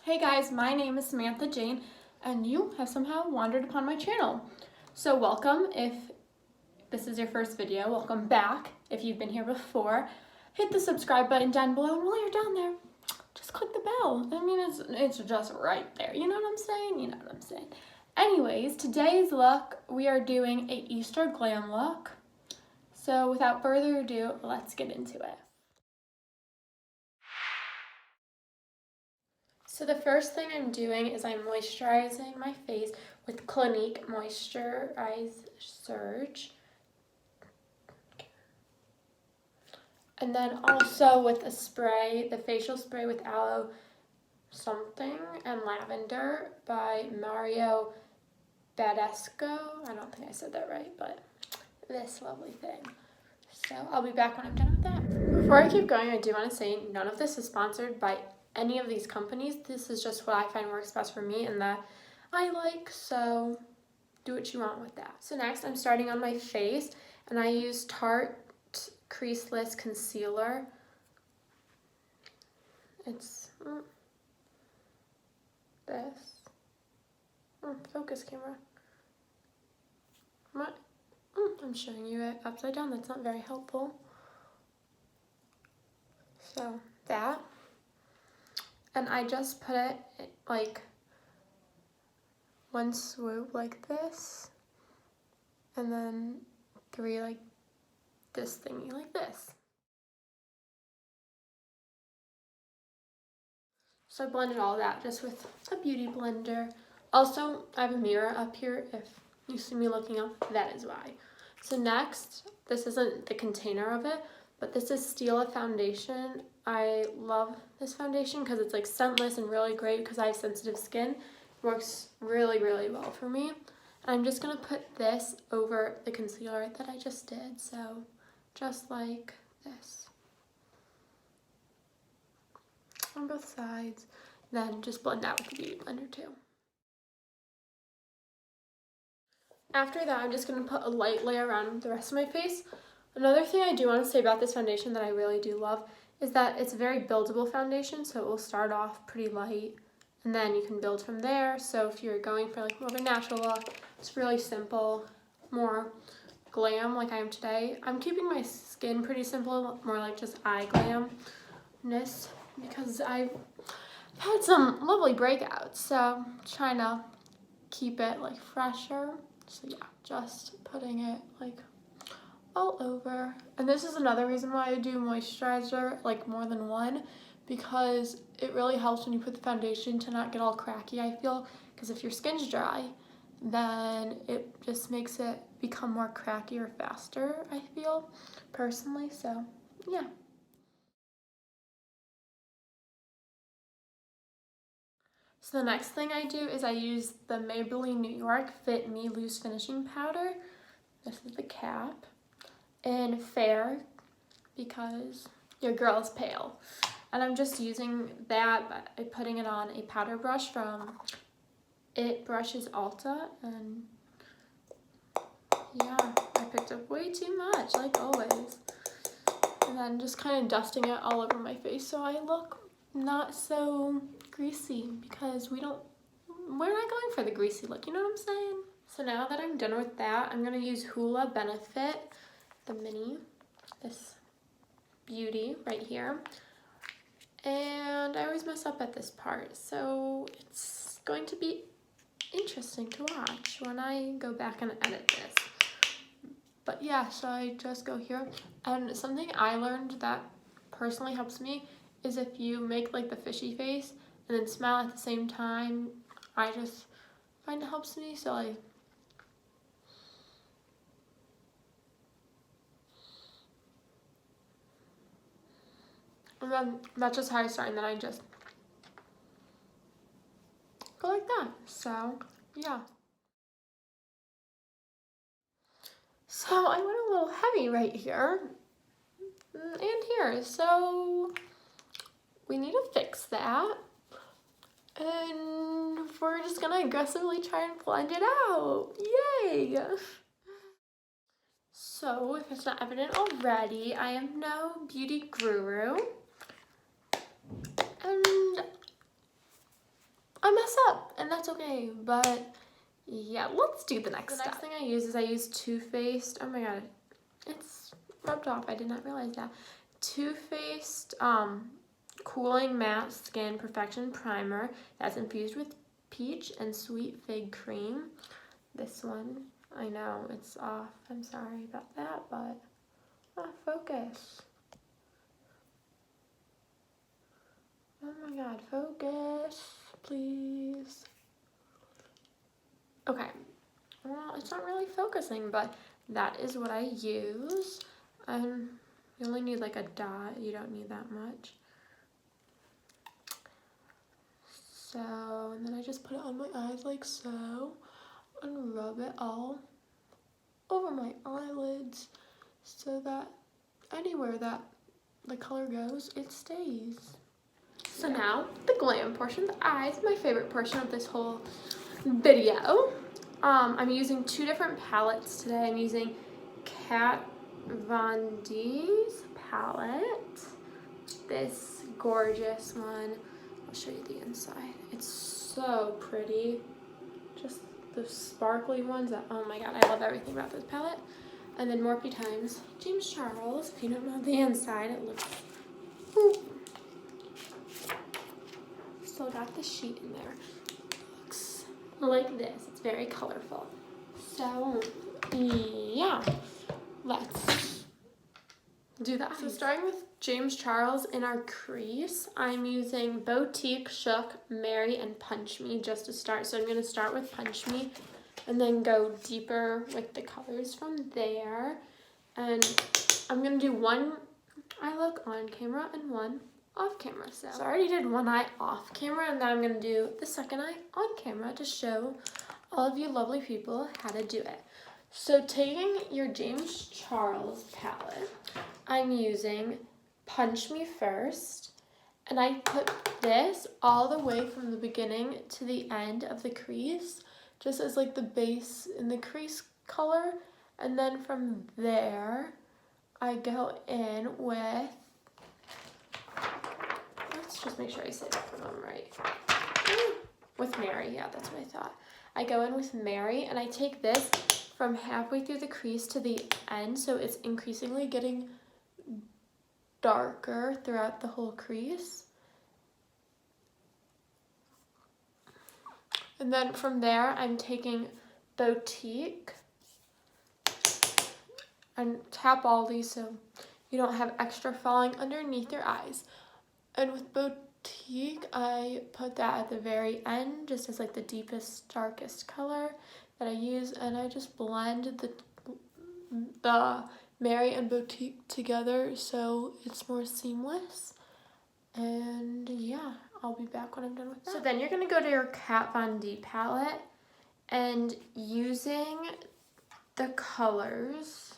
Hey guys, my name is Samantha Jane, and you have somehow wandered upon my channel. So welcome if this is your first video, welcome back if you've been here before. Hit the subscribe button down below, and while you're down there, just click the bell. I mean, it's just right there, you know what I'm saying? You know what I'm saying. Anyways, today's look, we are doing a Easter glam look. So without further ado, let's get into it. So the first thing I'm doing is I'm moisturizing my face with Clinique Moisturize Surge. And then also with a spray, the facial spray with aloe something and lavender by Mario Badescu. I don't think I said that right, but this lovely thing. So I'll be back when I'm done with that. Before I keep going, I do want to say none of this is sponsored by any of these companies. This is just what I find works best for me and that I like, so do what you want with that. So next I'm starting on my face, and I use Tarte Creaseless Concealer. It's this. Focus camera. What? I'm showing you it upside down. That's not very helpful. So that. And I just put it like one swoop like this, and then three like this thingy like this. So I blended all that just with a beauty blender. Also, I have a mirror up here. If you see me looking up, that is why. So next, this isn't the container of it, but this is Stila Foundation. I love this foundation because it's like scentless and really great because I have sensitive skin. It works really, really well for me. And I'm just gonna put this over the concealer that I just did. So just like this. On both sides. Then just blend that with the beauty blender too. After that, I'm just going to put a light layer around the rest of my face. Another thing I do want to say about this foundation that I really do love is that it's a very buildable foundation, so it will start off pretty light and then you can build from there. So if you're going for like more of a natural look, it's really simple, more glam like I am today. I'm keeping my skin pretty simple, more like just eye glamness, because I've had some lovely breakouts, so I'm trying to keep it like fresher. So yeah, just putting it like all over. And this is another reason why I do moisturizer, like more than one, because it really helps when you put the foundation to not get all cracky, I feel, because if your skin's dry, then it just makes it become more cracky or faster, I feel, personally, so yeah. So the next thing I do is I use the Maybelline New York Fit Me Loose Finishing Powder. This is the cap. In Fair, because your girl is pale. And I'm just using that by putting it on a powder brush from It Brushes Ulta. And yeah, I picked up way too much, like always. And then just kind of dusting it all over my face so I look not so greasy, because we're not going for the greasy look, you know what I'm saying? So now that I'm done with that, I'm going to use Hoola Benefit, the mini, this beauty right here. And I always mess up at this part, so it's going to be interesting to watch when I go back and edit this. But yeah, so I just go here. And something I learned that personally helps me is if you make like the fishy face and then smile at the same time. I just find it helps me, so and then that's just how I start, and then I just go like that. So yeah. So I went a little heavy right here and here, so we need to fix that. And we're just gonna aggressively try and blend it out. Yay! So, if it's not evident already, I am no beauty guru. And I mess up, and that's okay, but yeah, let's do the next step. The next thing I use Too Faced. Oh my god, it's rubbed off. I did not realize that. Too Faced Cooling Matte Skin Perfection Primer that's infused with peach and sweet fig cream. This one, I know it's off. I'm sorry about that, but focus. Oh my god, focus, please. Okay, well, it's not really focusing, but that is what I use. You only need like a dot, you don't need that much. So, and then I just put it on my eyes like so, and rub it all over my eyelids so that anywhere that the color goes, it stays. So now, the glam portion, the eyes, my favorite portion of this whole video. I'm using two different palettes today. I'm using Kat Von D's palette, this gorgeous one. I'll show you the inside. It's so pretty. Just the sparkly ones that, oh my god, I love everything about this palette. And then Morphe times James Charles. If you don't know the inside, it looks, still got the sheet in there. Looks like this. It's very colorful. So yeah, let's do that. So starting with James Charles in our crease, I'm using Boutique, Shook, Mary, and Punch Me just to start. So I'm going to start with Punch Me and then go deeper with the colors from there. And I'm going to do one eye look on camera and one off camera. So I already did one eye off camera, and now I'm going to do the second eye on camera to show all of you lovely people how to do it. So taking your James Charles palette, I'm using Punch Me first, and I put this all the way from the beginning to the end of the crease, just as like the base in the crease color, and then from there I go in with, let's just make sure I say that one right, with Mary. Yeah, that's what I thought. I go in with Mary, and I take this from halfway through the crease to the end, so it's increasingly getting darker throughout the whole crease. And then from there, I'm taking Boutique and tap all these so you don't have extra falling underneath your eyes. And with Boutique, I put that at the very end, just as like the deepest, darkest color that I use, and I just blend the Mary and Boutique together so it's more seamless. And yeah, I'll be back when I'm done with that. So then you're gonna go to your Kat Von D palette, and using the colors,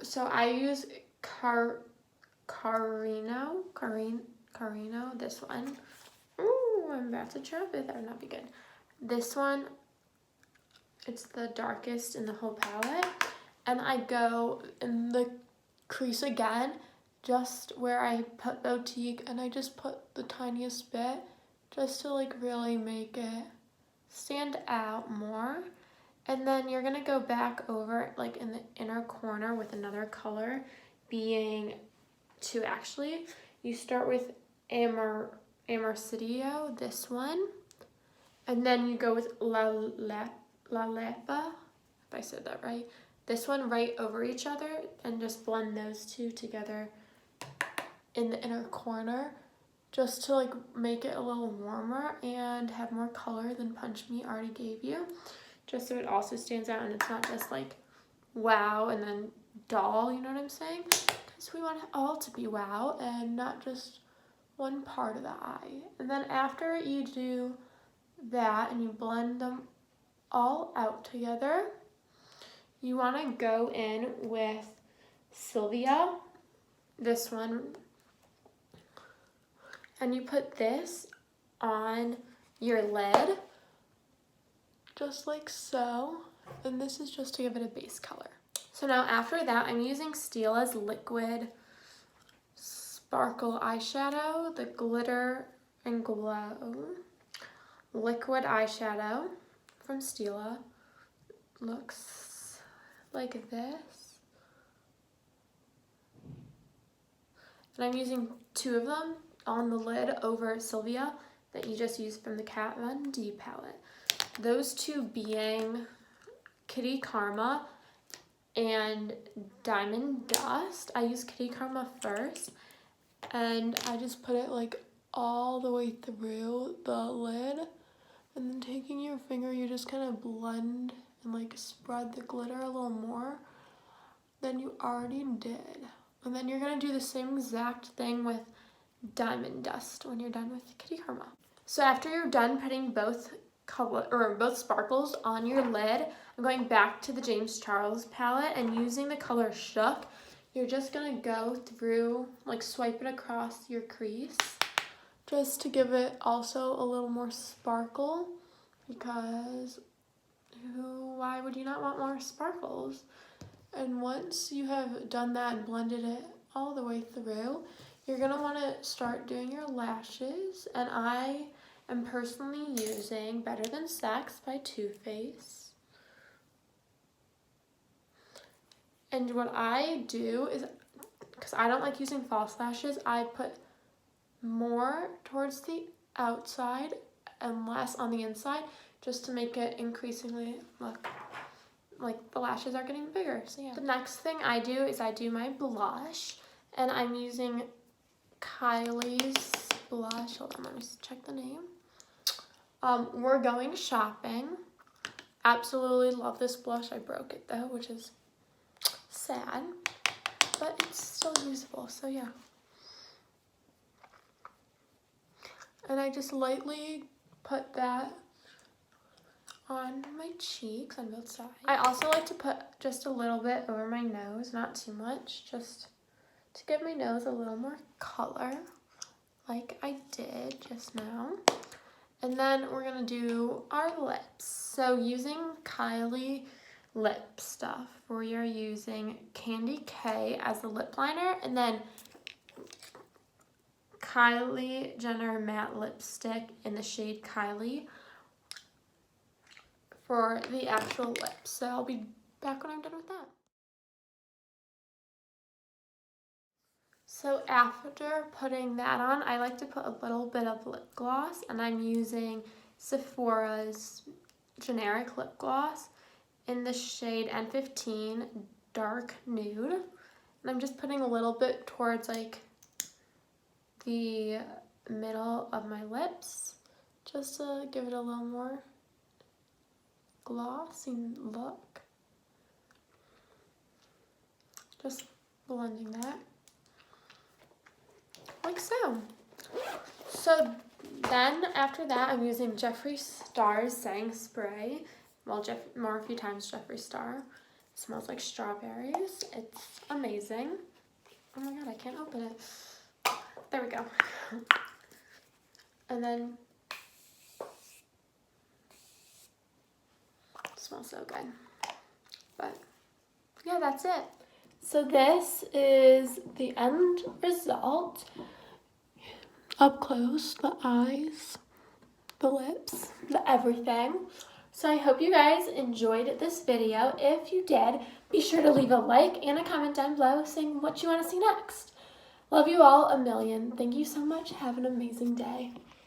so I use Carino, this one. Ooh, I'm about to drop it. That would not be good. This one, it's the darkest in the whole palette. And I go in the crease again, just where I put Boutique, and I just put the tiniest bit, just to like really make it stand out more. And then you're gonna go back over like in the inner corner with another color, being two actually. You start with Amorcidio, this one, and then you go with La Lepa, if I said that right. This one right over each other, and just blend those two together in the inner corner, just to like make it a little warmer and have more color than Punch Me already gave you, just so it also stands out and it's not just like wow and then dull, you know what I'm saying? Because we want it all to be wow and not just one part of the eye. And then after you do that and you blend them all out together, you want to go in with Sylvia, this one, and you put this on your lid, just like so, and this is just to give it a base color. So now after that, I'm using Stila's Liquid Sparkle Eyeshadow, the glitter and Glow liquid eyeshadow from Stila. Looks like this. And I'm using 2 of them on the lid over Sylvia that you just used from the Kat Von D palette. Those 2 being Kitty Karma and Diamond Dust. I use Kitty Karma first, and I just put it like all the way through the lid, and then taking your finger, you just kind of blend and like spread the glitter a little more than you already did. And then you're gonna do the same exact thing with Diamond Dust when you're done with Kitty Karma. So after you're done putting both sparkles on your lid, I'm going back to the James Charles palette and using the color Shook. You're just gonna go through, like swipe it across your crease just to give it also a little more sparkle, because why would you not want more sparkles? And once you have done that and blended it all the way through, you're gonna wanna start doing your lashes, and I am personally using Better Than Sex by Too Faced. And what I do is, because I don't like using false lashes, I put more towards the outside and less on the inside, just to make it increasingly look like the lashes are getting bigger. So yeah. The next thing I do is I do my blush, and I'm using Kylie's blush. Hold on, let me just check the name. We're Going Shopping. Absolutely love this blush. I broke it though, which is sad, but it's still usable, so yeah. And I just lightly put that on my cheeks on both sides. I also like to put just a little bit over my nose, not too much, just to give my nose a little more color, like I did just now. And then we're gonna do our lips. So using Kylie lip stuff, we are using Candy K as the lip liner, and then Kylie Jenner matte lipstick in the shade Kylie for the actual lips. So I'll be back when I'm done with that. So after putting that on, I like to put a little bit of lip gloss, and I'm using Sephora's generic lip gloss in the shade N15 Dark Nude. And I'm just putting a little bit towards like the middle of my lips, just to give it a little more glossy look. Just blending that like so. So then after that, I'm using Jeffree Star's Setting Spray. Well, a few times Jeffree Star. It smells like strawberries. It's amazing. Oh my god, I can't open it. There we go. And then it smells so good. But yeah, that's it. So this is the end result. Up close, the eyes, the lips, the everything. So I hope you guys enjoyed this video. If you did, be sure to leave a like and a comment down below saying what you want to see next. Love you all a million. Thank you so much. Have an amazing day.